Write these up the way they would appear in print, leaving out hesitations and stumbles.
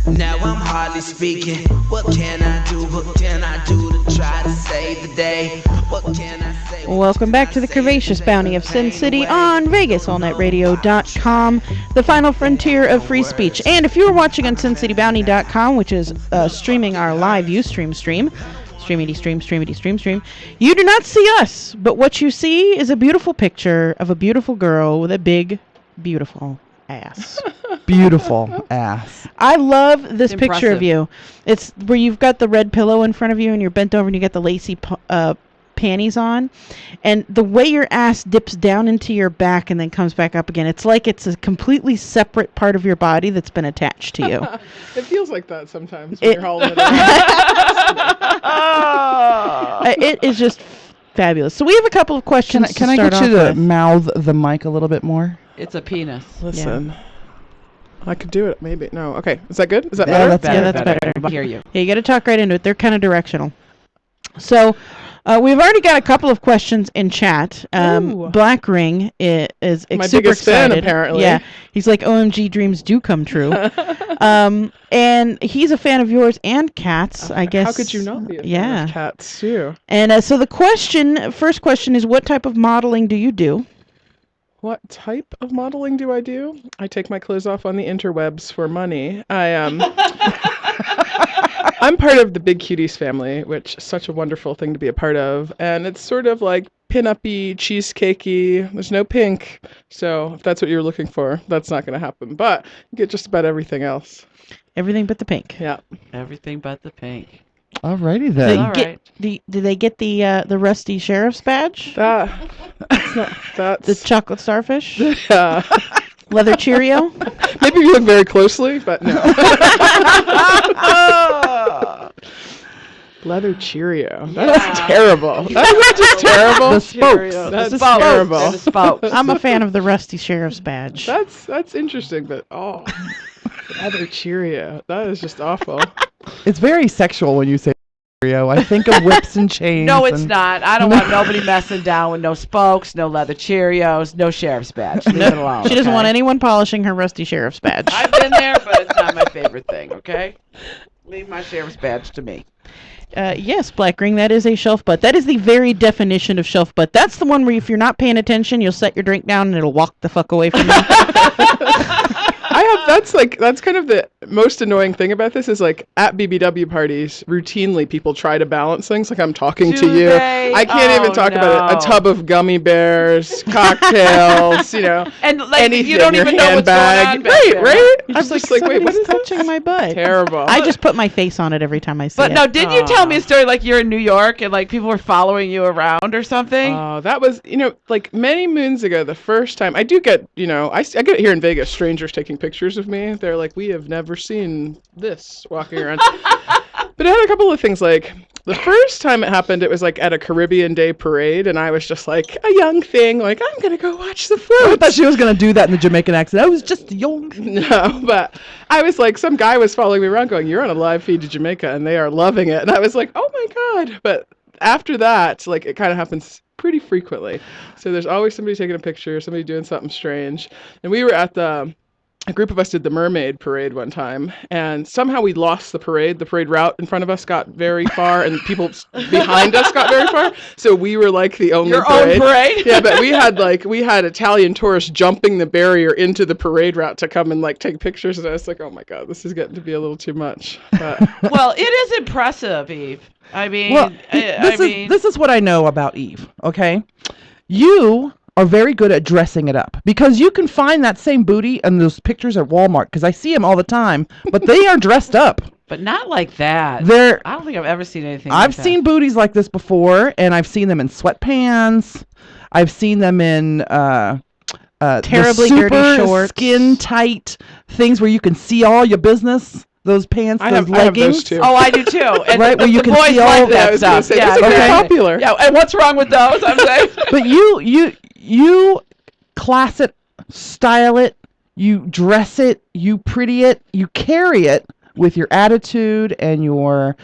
Now I'm hardly speaking. What can I do? What can I do to try to save the day? What can I say? Welcome back to the Curvaceous Bounty of Sin City on VegasAllNetRadio.com, the final frontier of free speech. And if you are watching on SinCityBounty.com, which is streaming our live Ustream stream, stream, you do not see us, but what you see is a beautiful picture of a beautiful girl with a big, beautiful ass. Beautiful ass. I love this Impressive. picture of you. It's where you've got the red pillow in front of you and you're bent over and you got the lacy panties on, and the way your ass dips down into your back and then comes back up again, it's like it's a completely separate part of your body that's been attached to you. It feels like that sometimes when you're holding it out. It is just fabulous. So we have a couple of questions. Can I get you to mouth the mic a little bit more? It's a penis. Listen. I could do it, maybe. No. Okay. Is that good? Is that Yeah, better? That's better. I hear you. Yeah, you got to talk right into it. They're kind of directional. So we've already got a couple of questions in chat. Ooh. Black Ring is My super biggest fan, excited. apparently. Yeah, he's like, OMG, dreams do come true. And he's a fan of yours and Kat's, I guess. How could you not be a fan Yeah. of cats, too? And so the first question is, what type of modeling do you do? What type of modeling do? I take my clothes off on the interwebs for money. I'm part of the Big Cuties family, which is such a wonderful thing to be a part of. And it's sort of like pin-up-y, cheesecakey. There's no pink. So if that's what you're looking for, that's not going to happen. But you get just about everything else. Everything but the pink. Yeah. Everything but the pink. Alrighty then. All right. Do they get the Rusty Sheriff's badge? That's The chocolate starfish? yeah. Leather Cheerio? Maybe if you look very closely, but no. Leather Cheerio. That's terrible. That's just terrible. The spokes. That's The spokes. terrible. They're the spokes. I'm a fan of the Rusty Sheriff's badge. That's interesting, but Leather Cheerio. That is just awful. It's very sexual when you say Cheerio. I think of whips and chains. No, it's and not. I don't want nobody messing down with no spokes, no leather Cheerios, no sheriff's badge. Leave it alone. She doesn't okay? want anyone polishing her Rusty Sheriff's badge. I've been there, but it's not my favorite thing, okay? Leave my sheriff's badge to me. Yes, Black Ring, that is a shelf butt. That is the very definition of shelf butt. That's the one where if you're not paying attention, you'll set your drink down and it'll walk the fuck away from you. That's kind of the most annoying thing about this is like at BBW parties, routinely people try to balance things. Like I'm talking to you. they? I can't even talk about it. A tub of gummy bears, cocktails, And like anything, you don't your even know what's going handbag. on back Right, there. right? You're I'm just like, wait, what is touching this? my butt? Terrible. I just put my face on it every time I see But it. no, didn't you tell me a story like you're in New York and like people were following you around or something? Oh, that was, like many moons ago, the first time. I do get, I get here in Vegas, strangers taking pictures of me. They're like, we have never seen this walking around. But I had a couple of things, like, the first time it happened, it was like at a Caribbean Day parade, and I was just like a young thing, like, I'm going to go watch the I floats. thought she was going to do that in the Jamaican accent. I was just young. No, but I was like, some guy was following me around going, you're on a live feed to Jamaica, and they are loving it. And I was like, oh my God. But after that, like, it kind of happens pretty frequently. So there's always somebody taking a picture, somebody doing something strange. And we were at a group of us did the Mermaid Parade one time, and somehow we lost the parade. The parade route in front of us got very far, and people behind us got very far. So we were like the only Own parade? Yeah, but we had Italian tourists jumping the barrier into the parade route to come and like take pictures, and I was like, oh my God, this is getting to be a little too much. But Well, it is impressive, Eve. I mean, Well, this is what I know about Eve, okay? You are very good at dressing it up because you can find that same booty in those pictures at Walmart because I see them all the time, but they are dressed up. but not like that. They're I don't think I've ever seen anything I've like that. seen booties like this before, and I've seen them in sweatpants. I've seen them in Terribly the super dirty shorts. skin tight things where you can see all your business. Those pants, I those have those leggings. too. Oh, I do too. And Right, where you the can boys see all like that. that I was gonna stuff. say, Yeah, those are very okay. popular. Yeah, and what's wrong with those? I'm saying. But you class it, style it, you dress it, you pretty it, you carry it with your attitude and your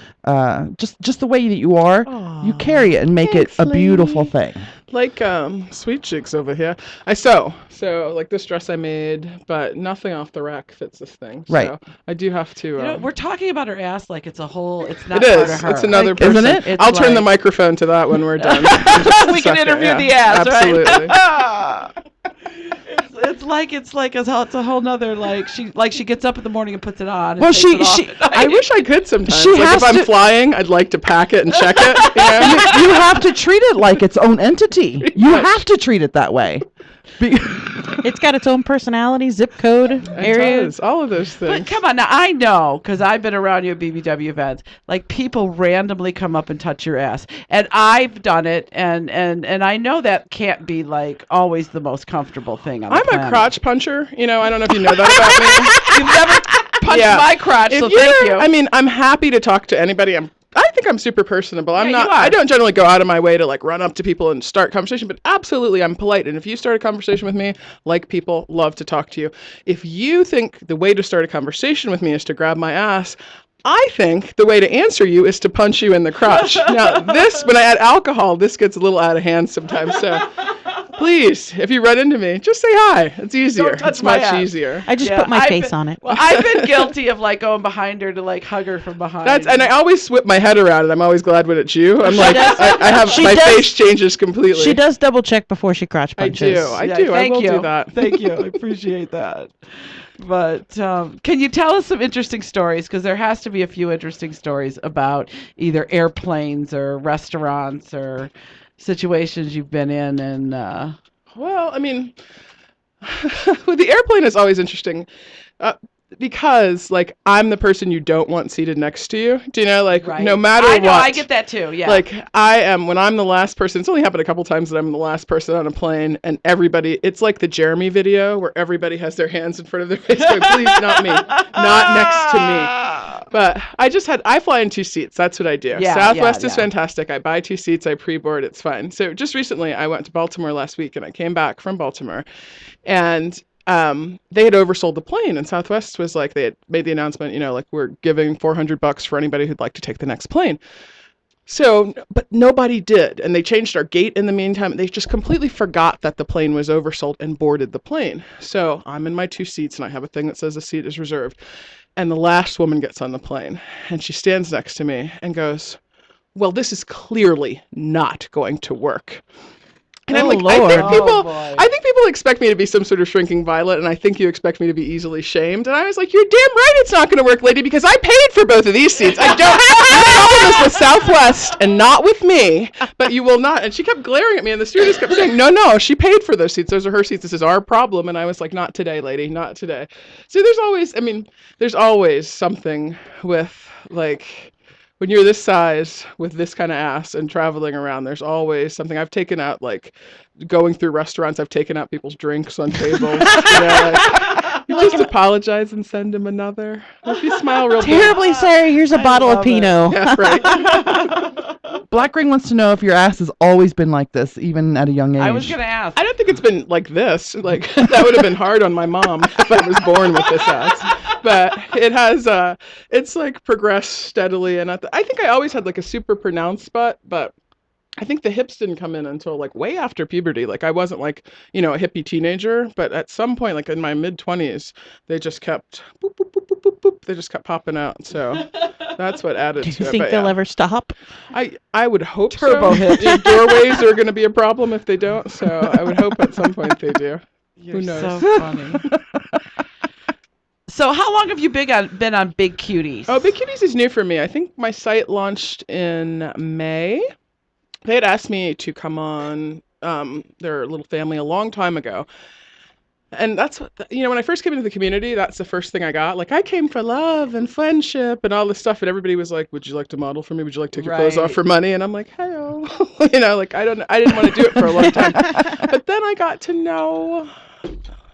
just the way that you are. You carry it and make it a beautiful thing. Like sweet cheeks over here. I sew. So like this dress I made, but nothing off the rack fits this thing. Right. So I do have to. You know, we're talking about her ass like it's a whole. It's It not part is. of her. It's another Like, person. isn't it? It's I'll turn the like- microphone to that when we're done. We can interview the ass, Absolutely. right? It's like it's a whole nother like she gets up in the morning and puts it on. And Well, takes it off she- at night. I wish I could sometimes. She Like has if I'm to- flying, I'd like to pack it and check it. You know? You have to treat it like its own entity. You much. have to treat it that way. Be- It's got its own personality, zip code, It area. does, all of those But things. come on, now I know because I've been around you at BBW events. Like people randomly come up and touch your ass, and I've done it, and I know that can't be like always the most comfortable thing on the I'm planet. a crotch puncher. You know, I don't know if you know that about me. You've never punched Yeah. my crotch, so If thank you're- you. I mean, I'm happy to talk to anybody. I think I'm super personable. I'm Yeah, not. you are. I don't generally go out of my way to like run up to people and start conversation, but absolutely, I'm polite. And if you start a conversation with me, like people, love to talk to you. If you think the way to start a conversation with me is to grab my ass, I think the way to answer you is to punch you in the crotch. Now, when I add alcohol, this gets a little out of hand sometimes. So, please, if you run into me, just say hi. It's easier. touch It's my much ass. easier. I just Yeah, put my I've face been- on it. Well, I've been guilty of like going behind her to like hug her from behind. And I always whip my head around, and I'm always glad when it's you. I'm like, does. I have She my does. face changes completely. She does double check before she crotch I punches. do. I Yeah, do. I thank will you. do that. Thank you. I appreciate that. But can you tell us some interesting stories? Because there has to be a few interesting stories about either airplanes or restaurants or situations you've been in. And Well, I mean, with the airplane is always interesting. Because like I'm the person you don't want seated next to you. Do you know, like no matter I know, what. I get that too. Yeah. Like I am when I'm the last person. It's only happened a couple times that I'm the last person on a plane, and everybody. It's like the Jeremy video where everybody has their hands in front of their face, going, "Please, not me, not next to me." But I fly in 2 seats. That's what I do. Yeah, Southwest is yeah. fantastic. I buy 2 seats. I pre-board. It's fine. So just recently, I went to Baltimore last week, and I came back from Baltimore, and they had oversold the plane, and Southwest was like, they had made the announcement, you know, like we're giving $400 for anybody who'd like to take the next plane. So, but nobody did, and they changed our gate in the meantime. They just completely forgot that the plane was oversold and boarded the plane. So I'm in my 2 seats, and I have a thing that says the seat is reserved. And the last woman gets on the plane, and she stands next to me and goes, "Well, this is clearly not going to work." And I'm Oh, like, Lord. I think people expect me to be some sort of shrinking violet, and I think you expect me to be easily shamed. And I was like, "You're damn right it's not going to work, lady, because I paid for both of these seats. I don't. The problem is with Southwest and not with me, but you will not." And she kept glaring at me, and the stewardess kept saying, "No, she paid for those seats. Those are her seats. This is our problem." And I was like, "Not today, lady, not today." So there's always something with like. When you're this size with this kind of ass and traveling around, there's always something. I've taken out, like, going through restaurants, I've taken out people's drinks on tables. You just apologize and send them another. If you smile real big. Terribly sorry. Here's a bottle of love it. Pinot. Yeah, right. Black Ring wants to know if your ass has always been like this, even at a young age. I was gonna ask. I don't think it's been like this. Like, that would have been hard on my mom if I was born with this ass. But it has, it's like progressed steadily. And I think I always had like a super pronounced butt, but I think the hips didn't come in until like way after puberty. Like I wasn't like, you know, a hippie teenager, but at some point, like in my mid-20s, they just kept boop, boop, boop, boop, boop, boop. They just kept popping out. So that's what added Do to you it. think But they'll yeah. ever stop? I would hope Turbo so. hips. Yeah, doorways are going to be a problem if they don't. So I would hope at some point they do. You're Who knows? so funny. So how long have you been on Big Cuties? Oh, Big Cuties is new for me. I think my site launched in May. They had asked me to come on their little family a long time ago. And that's what, when I first came into the community, that's the first thing I got. Like, I came for love and friendship and all this stuff. And everybody was like, "Would you like to model for me? Would you like to take your clothes off Right. for money?" And I'm like, "Hello." Like, I didn't want to do it for a long time. But then I got to know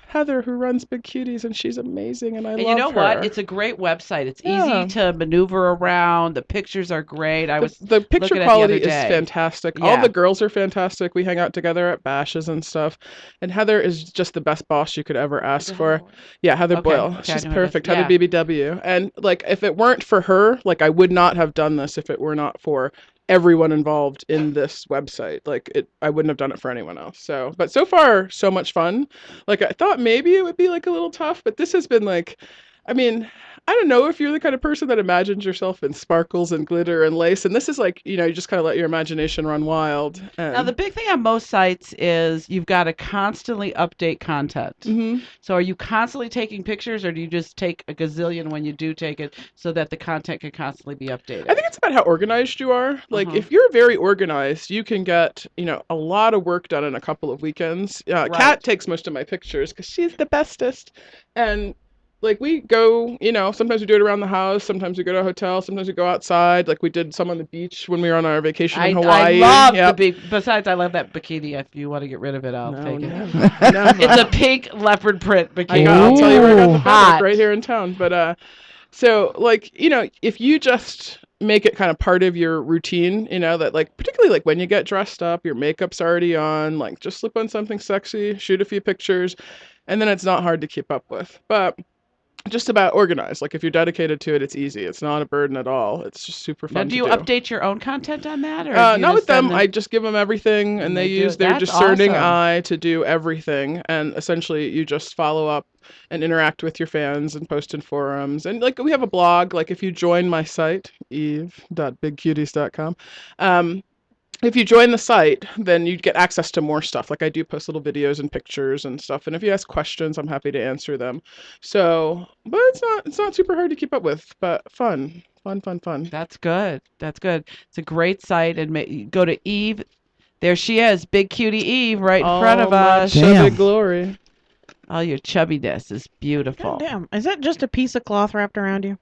Heather, who runs Big Cuties, and she's amazing, and I love her. And you know what? It's a great website. It's Yeah. easy to maneuver around. The pictures are great. I was The picture looking at the quality other is day. fantastic. All Yeah. the girls are fantastic. We hang out together at bashes and stuff. And Heather is just the best boss you could ever ask for. Yeah, Heather Okay, Boyle. okay, I She's know who it is. perfect. Yeah. Heather BBW. And like, if it weren't for her, like, I would not have done this if it were not for everyone involved in this website. Like I wouldn't have done it for anyone else. So, but so far, so much fun. Like I thought maybe it would be like a little tough, but this has been like, I mean, I don't know if you're the kind of person that imagines yourself in sparkles and glitter and lace, and this is like, you just kind of let your imagination run wild. Now, the big thing on most sites is you've got to constantly update content. Mhm. So are you constantly taking pictures, or do you just take a gazillion when you do take it so that the content can constantly be updated? I think it's about how organized you are. Like, Uh-huh. if you're very organized, you can get, a lot of work done in a couple of weekends. Right. Kat takes most of my pictures because she's the bestest. And, like, we go, sometimes we do it around the house. Sometimes we go to a hotel. Sometimes we go outside. Like, we did some on the beach when we were on our vacation in Hawaii. I love Yep. the beach. Besides, I love that bikini. If you want to get rid of it, I'll take it. Never. It's a pink leopard print bikini. I'll tell you where I got the Hot. fabric right here in town. But so like if you just make it kind of part of your routine, that like particularly like when you get dressed up, your makeup's already on, like just slip on something sexy, shoot a few pictures, and then it's not hard to keep up with. But just about organized. Like if you're dedicated to it, it's easy. It's not a burden at all. It's just super Now, fun. do you update your own content on that, or do you Not just with them. send I just give them everything, and they do use it? their That's discerning awesome. eye to do everything. And essentially, you just follow up and interact with your fans and post in forums. And like we have a blog. Like if you join my site, eve.bigcuties.com, if you join the site, then you get access to more stuff. Like I do post little videos and pictures and stuff. And if you ask questions, I'm happy to answer them. So, but it's not super hard to keep up with, but fun. That's good. That's good. It's a great site. And go to Eve. There she is, Big Cutie Eve, right in front of us. Damn. Chubby glory. Oh, your chubbiness is beautiful. God damn. Is that just a piece of cloth wrapped around you?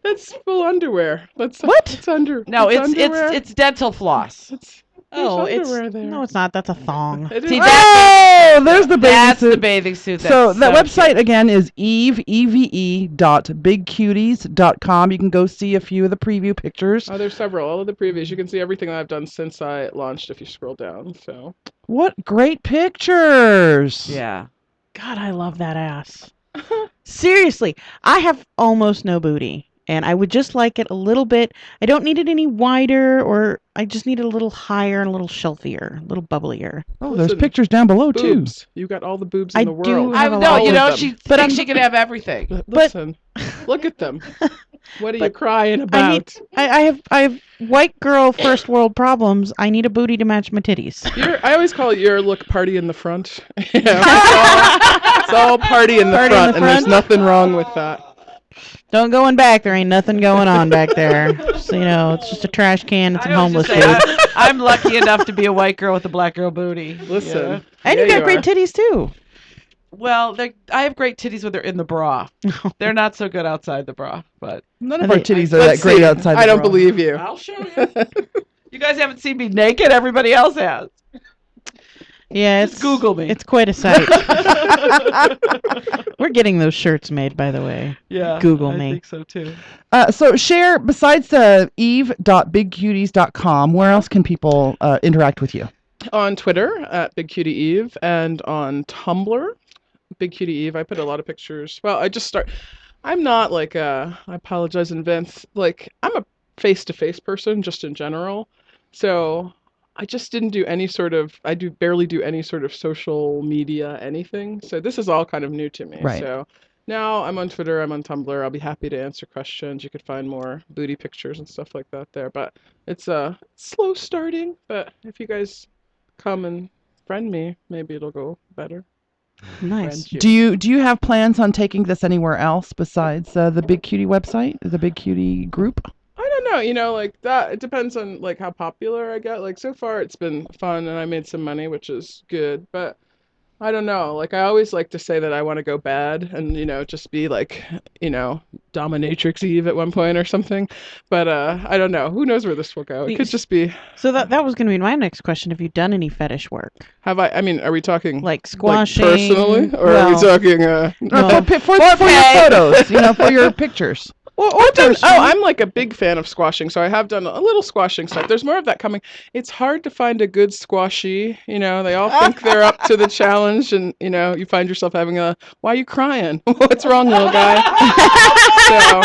That's full underwear. That's What? It's under. No, it's underwear. it's dental floss. There's it's underwear there. no, it's not. That's a thong. It is. See, Oh, there's the bathing That's suit. the bathing suit. So That's that website cute. again is eve.bigcuties.com. You can go see a few of the preview pictures. Oh, there's several. All of the previews. You can see everything that I've done since I launched if you scroll down. So What great pictures! Yeah. God, I love that ass. Seriously, I have almost no booty, and I would just like it a little bit. I don't need it any wider, or I just need it a little higher and a little shelfier, a little bubblier. Oh, there's Listen, pictures down below too. boobs. You got all the boobs in I the do world. have I a know, lot you of know, them. she But thinks I'm- she can have everything. Listen, look at them. What are you But crying I about? need. I have white girl first world problems. I need a booty to match my titties. I always call it your look party in the front. It's all party in the Party in front, the and there's front? nothing wrong with that. Don't go in back. There ain't nothing going on back there. So, it's just a trash can and some I always homeless just say, dude. I'm lucky enough to be a white girl with a black girl booty. Listen, Yeah. And yeah, you got you great are. titties too. Well, I have great titties when they're in the bra. They're not so good outside the bra, but None Are of our they- titties are Let's that great see. outside the I don't bra. believe you. I'll show you. You guys haven't seen me naked. Everybody else has. Yeah, Just Google me. It's quite a sight. We're getting those shirts made, by the way. Yeah. Google I me. think so too. So share, besides eve.bigcuties.com, where else can people interact with you? On Twitter at Big Cutie Eve and on Tumblr, Big Cutie Eve. I put a lot of pictures. Well, I'm not like I apologize in advance. Like I'm a face-to-face person just in general. So I just didn't do barely do any sort of social media anything. So this is all kind of new to me. Right. So now I'm on Twitter, I'm on Tumblr. I'll be happy to answer questions. You could find more booty pictures and stuff like that there. But it's slow starting. But if you guys come and friend me, maybe it'll go better. Nice. Do you have plans on taking this anywhere else besides the Big Cutie website, the Big Cutie group? I don't know, like that. It depends on like how popular I get. Like so far, it's been fun and I made some money, which is good. But I don't know. Like I always like to say that I want to go bad and just be like dominatrix Eve at one point or something. But I don't know. Who knows where this will go? It could just be. So that was going to be my next question. Have you done any fetish work? Have I? I mean, are we talking Like squashing? personally, or are we Well, talking? no. For your photos, for your pictures. I'm like a big fan of squashing, so I have done a little squashing stuff. There's more of that coming. It's hard to find a good squashy. They all think they're up to the challenge, and you find yourself having why are you crying? What's wrong, little guy? So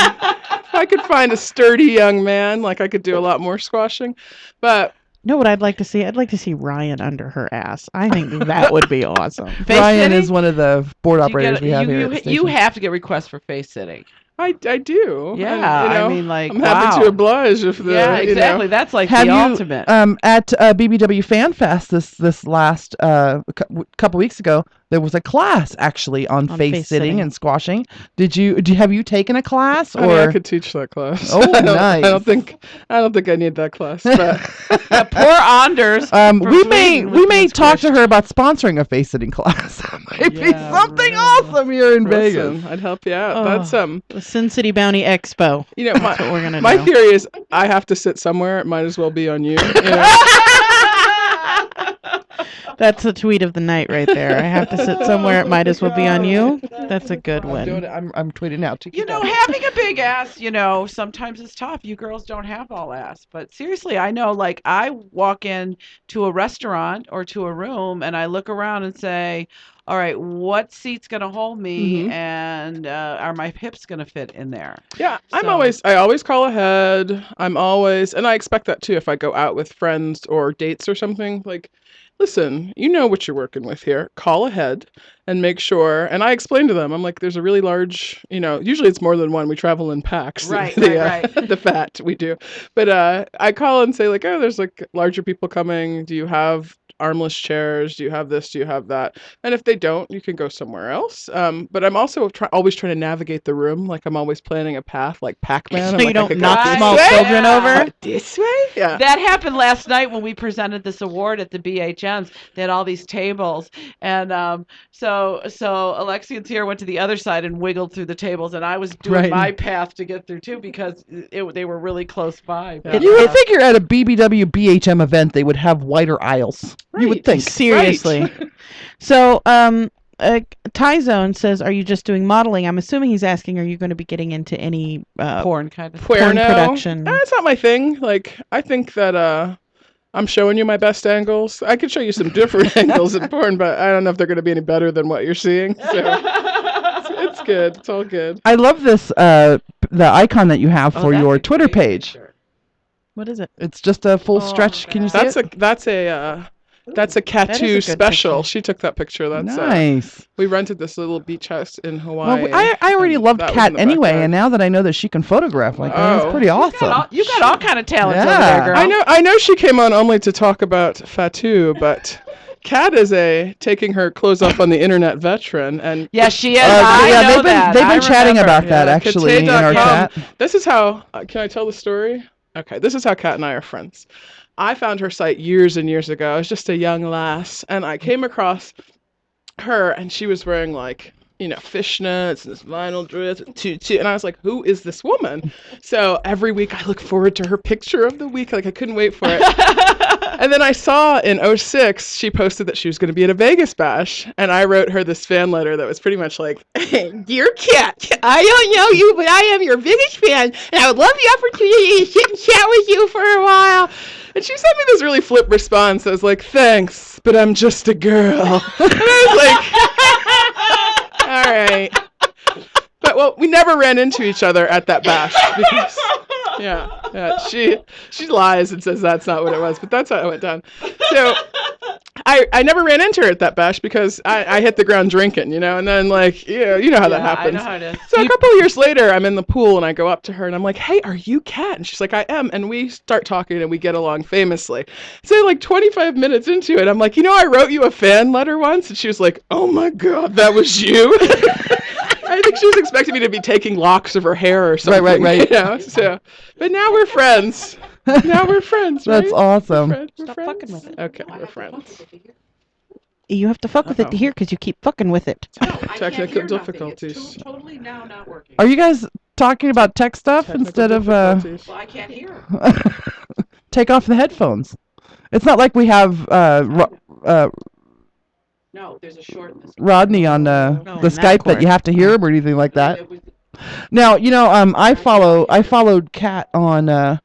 I could find a sturdy young man, like I could do a lot more squashing. But know what I'd like to see? I'd like to see Ryan under her ass. I think that would be awesome. Face Ryan sitting? is one of the board operators we have here. You, at the you station. have to get requests for face sitting. I do. Yeah, and, I mean, like, I'm happy to wow. oblige if the Yeah, exactly. You know. That's like Have the you ultimate. at BBW Fan Fest this last couple weeks ago? There was a class actually on face sitting and squashing. Have you taken a class I mean, or? I could teach that class. Oh, nice. I don't think I need that class, but Poor Anders. We may talk to her about sponsoring a face sitting class. That might be something awesome here in Vegas. listen, I'd help you out. Oh. That's The Sin City Bounty Expo. you know, That's what we're gonna my do. theory is I have to sit somewhere. It might as well be on you. You know? That's the tweet of the night right there. I have to sit somewhere. It might as well be on you. That's a good I'm doing one. it. I'm tweeting out. You know, having a big ass, sometimes it's tough. You girls don't have all ass. But seriously, I know, like, I walk in to a restaurant or to a room and I look around and say, all right, what seat's going to hold me and are my hips going to fit in there? Yeah, So- I always call ahead. And I expect that too if I go out with friends or dates or something. Like, listen, you know what you're working with here. Call ahead and make sure. And I explain to them, I'm like, there's a really large, usually it's more than one. We travel in packs. Right, right. right. The fat we do. But I call and say like, oh, there's like larger people coming. Do you have armless chairs? Do you have this? Do you have that? And if they don't, you can go somewhere else. But I'm also always trying to navigate the room. Like I'm always planning a path like Pac-Man. So I'm you like, don't I could knock go this small way, children over? this way? Yeah. That happened last night when we presented this award at the BHNs. They had all these tables, and so Alexia and Sierra went to the other side and wiggled through the tables, and I was doing Right. my path to get through too because they were really close by. Yeah. You would figure at a BBW BHM event they would have wider aisles. You would think. Seriously. So, Tyzone says, "Are you just doing modeling?" I'm assuming he's asking, "Are you going to be getting into any Porn kind of. porn Puerno. production?" It's not my thing. Like I think that I'm showing you my best angles. I could show you some different angles in porn, but I don't know if they're going to be any better than what you're seeing. So it's good. It's all good. I love this the icon that you have for that's your a Twitter great page. picture. What is it? It's just a full stretch. Can you see That's it? That's a That is a Catu good special. picture. She took that picture. That's Nice. we rented this little beach house in Hawaii. Well, I already and loved that was Kat in the anyway, backyard. and now that I know that she can photograph like that, Oh. it's pretty awesome. You got all kind of talents over Yeah. there, girl. I know she came on only to talk about Fatu, but Kat is taking her clothes off on the internet veteran, and Yeah, she is. Yeah, I know they've that. been I chatting remember. about that actually in our Kate.com. chat. This is how. Can I tell the story? Okay, this is how Kat and I are friends. I found her site years and years ago. I was just a young lass, and I came across her, and she was wearing like fishnets and this vinyl dress and tutu, and I was like, who is this woman? So every week I look forward to her picture of the week. Like I couldn't wait for it. And then I saw in 2006 she posted that she was going to be at a Vegas bash, and I wrote her this fan letter that was pretty much like, "Dear Kat, I don't know you, but I am your biggest fan, and I would love the opportunity to sit and chat with you for a while." And she sent me this really flip response. I was like, "Thanks, but I'm just a girl." And I was like, "All right." But well, we never ran into each other at that bash because yeah, she lies and says that's not what it was, but that's how it went down. So I never ran into her at that bash because I hit the ground drinking, and then like you know how that happens. I know how it is. So a couple of years later, I'm in the pool and I go up to her and I'm like, "Hey, are you Kat?" And she's like, "I am." And we start talking and we get along famously. So like 25 minutes into it, I'm like, "I wrote you a fan letter once," and she was like, "Oh my God, that was you." I think she was expecting me to be taking locks of her hair or something. Right. So, but now we're friends. Now we're friends. That's right? awesome. We're Stop friends? fucking with it. Okay, we're friends. You have to fuck with it to hear because you keep fucking with it. Technical difficulties. Totally now not working. Are you guys talking about tech stuff Technical instead of difficulties. Well, I can't hear. take off the headphones? It's not like we have No, there's a shortness. Rodney on the in that Skype that you cord. have to hear him or anything like that. Now, I followed Kat on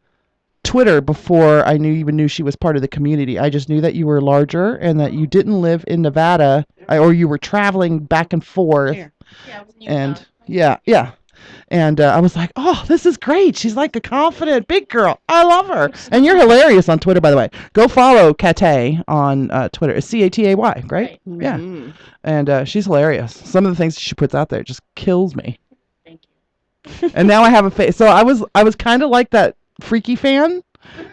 Twitter before I even knew she was part of the community. I just knew that you were larger and that you didn't live in Nevada or you were traveling back and forth. Here. And yeah. And I was like, oh, this is great. She's like a confident big girl. I love her. And you're hilarious on Twitter, by the way. Go follow Catay on Twitter. It's Catay, right? Yeah. Mhm. And she's hilarious. Some of the things she puts out there just kills me. And now I have a face. So I was kind of like that freaky fan.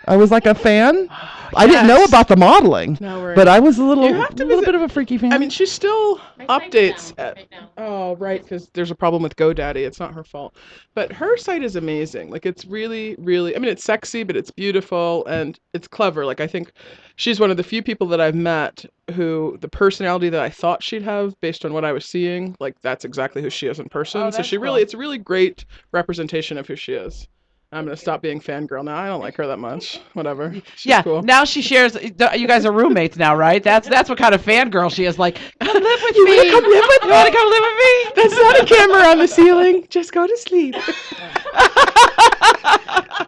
I was like a fan. I didn't know Yes. about the modeling, Now we're but I was a little, You have to little visit- bit of a freaky fan. I mean, she still updates. Down right now. Oh, right, because there's a problem with GoDaddy. It's not her fault. But her site is amazing. Like, it's really, really, I mean, it's sexy, but it's beautiful and it's clever. Like, I think she's one of the few people that I've met who the personality that I thought she'd have based on what I was seeing, like, that's exactly who she is in person. Oh, so that's she really, cool. it's a really great representation of who she is. I'm going to stop being fangirl now. I don't like her that much. Whatever. She's Yeah, cool. now she shares. You guys are roommates now, right? That's what kind of fangirl she is. Like, come live with You me. wanna come live with You want to come live with me? That's not a camera on the ceiling. Just go to sleep.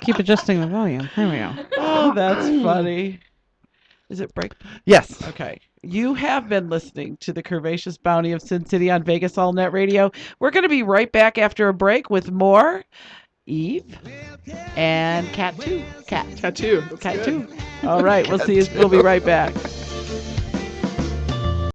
Keep adjusting the volume. There we go. Oh, that's funny. Is it break? yes. Okay. You have been listening to the Curvaceous Bounty of Sin City on Vegas All Net Radio. We're going to be right back after a break with more Eve and Cat 2. Cat. Tattoo. That's Cat good. 2. All right. We'll see you. We'll be right back.